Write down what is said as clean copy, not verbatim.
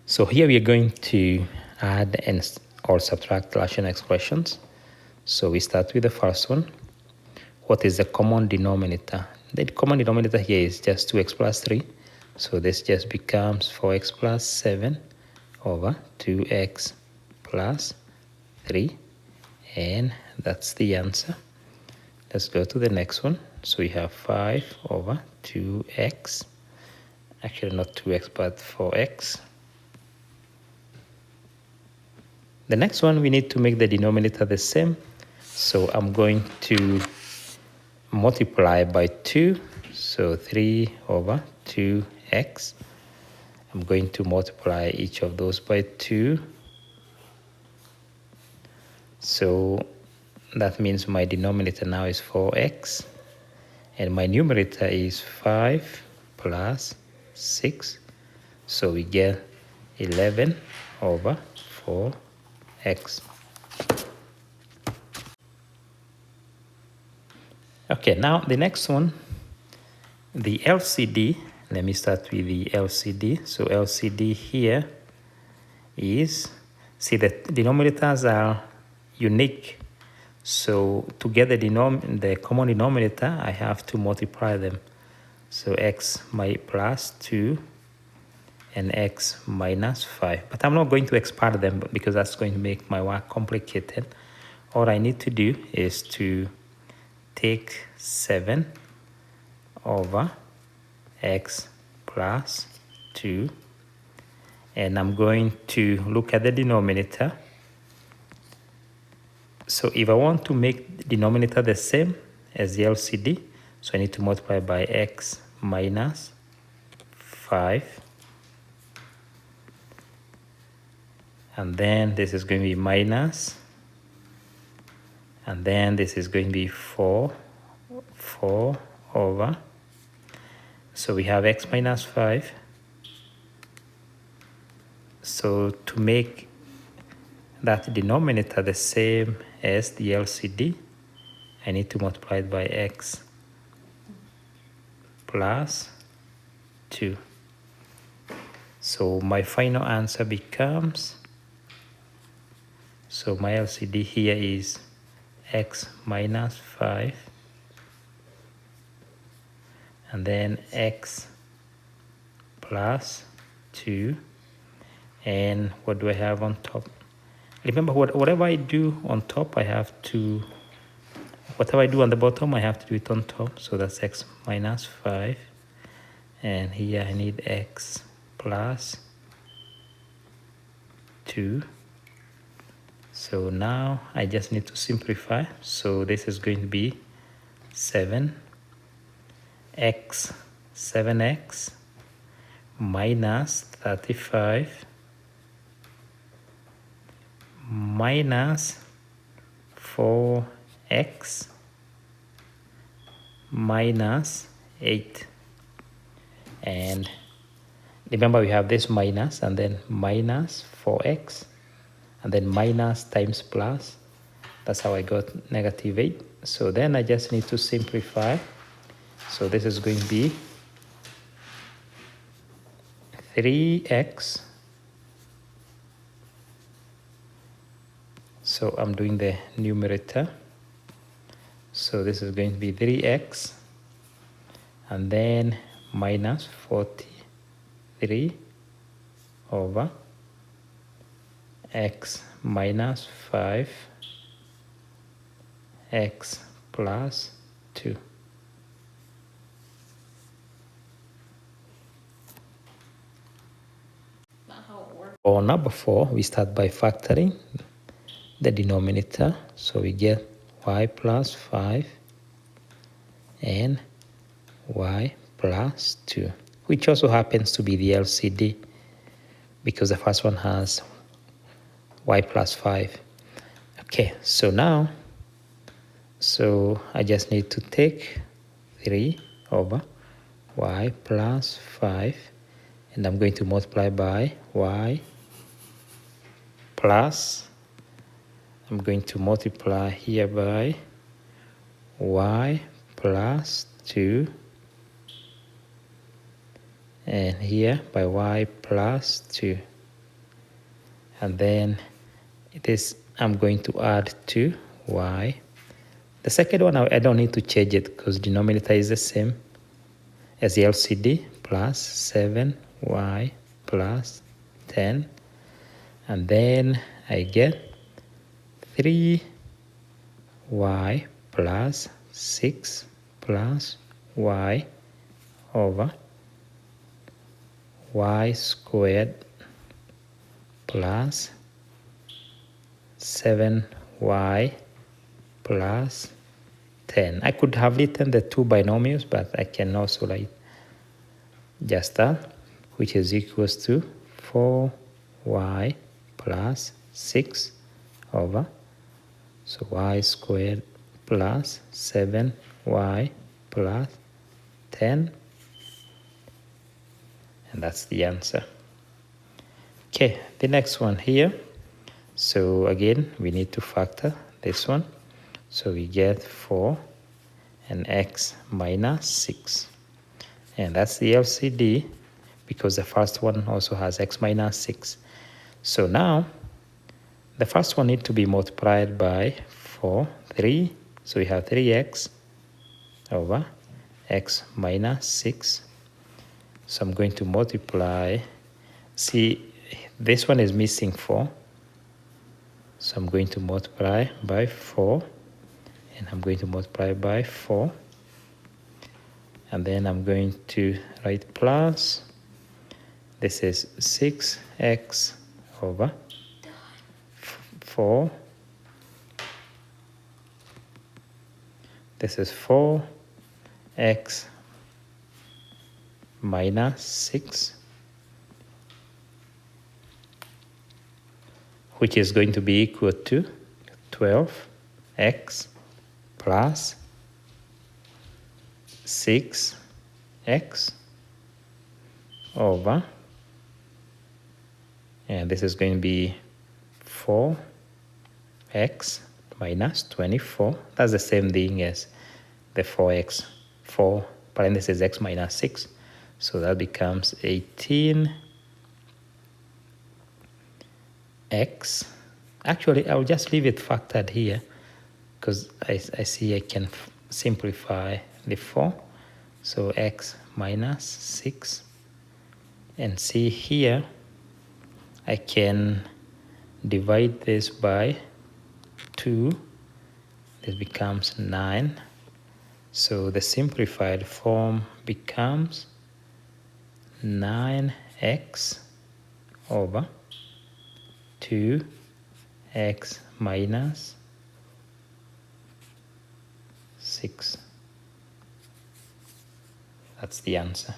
So here we are going to add and or subtract rational expressions. So we start with the first one. What is the common denominator? The common denominator here is just 2x plus 3. So this just becomes 4x plus 7 over 2x plus 3. And that's the answer. Let's go to the next one. So we have 5 over 2x. Actually not 2x but 4x. The next one, we need to make the denominator the same. So I'm going to multiply by 2. So 3 over 2x. I'm going to multiply each of those by 2. So that means my denominator now is 4x. And my numerator is 5 plus 6. So we get 11 over 4x. Okay, now the next one, the LCD. Let me start with the LCD. So LCD here is, see the denominators are unique. So to get the common denominator, I have to multiply them. So x plus 2 and x minus 5. But I'm not going to expand them because that's going to make my work complicated. All I need to do is to take 7 over x plus 2, and I'm going to look at the denominator. So if I want to make the denominator the same as the LCD, so I need to multiply by x minus 5, and then this is going to be minus, and then this is going to be 4 over. So we have x minus 5. So to make that denominator the same as the LCD, I need to multiply it by x plus 2. So my final answer becomes, so my LCD here is x minus 5, and then x plus 2, and what do I have on top? Remember, whatever I do on top, whatever I do on the bottom, I have to do it on top. So that's x minus 5, and here I need x plus 2. So now I just need to simplify. So this is going to be 7x minus 35 minus 4x minus 8. And remember, we have this minus and then minus 4x and then minus times plus. That's how I got negative 8. So then I just need to simplify. So this is going to be 3x. So I'm doing the numerator. So this is going to be 3x and then minus 43 over x minus 5 x plus 2. For number 4, we start by factoring the denominator. So we get y plus 5 and y plus 2, which also happens to be the LCD because the first one has y plus 5. Okay, so now, so I just need to take 3 over y plus 5, and I'm going to multiply by y plus, I'm going to multiply here by y plus 2, and here by y plus 2. and then this I'm going to add to y. The second one, I don't need to change it because denominator is the same as the LCD, plus 7y plus 10. And then I get 3y plus 6 plus y over y squared plus 7y plus 10. I could have written the two binomials, but I can also write just that, which is equals to 4y plus 6 over, so y squared plus 7y plus 10, and that's the answer. Okay, the next one here. So again, we need to factor this one. So we get 4 and x minus 6. And that's the LCD because the first one also has x minus 6. So now, the first one needs to be multiplied by 3. So we have 3x over x minus 6. So I'm going to multiply. See, this one is missing 4. So I'm going to multiply by 4. And I'm going to multiply by 4. And then I'm going to write plus. This is 6x over 4. This is 4x minus 6, which is going to be equal to 12x plus 6x over, and this is going to be 4x minus 24. That's the same thing as the 4x, 4 parentheses x minus 6. So that becomes 18x. Actually, I'll just leave it factored here because I see I can simplify the 4. So x minus 6. And see here, I can divide this by 2. This becomes 9. So the simplified form becomes 9x over 2x minus 6. That's the answer.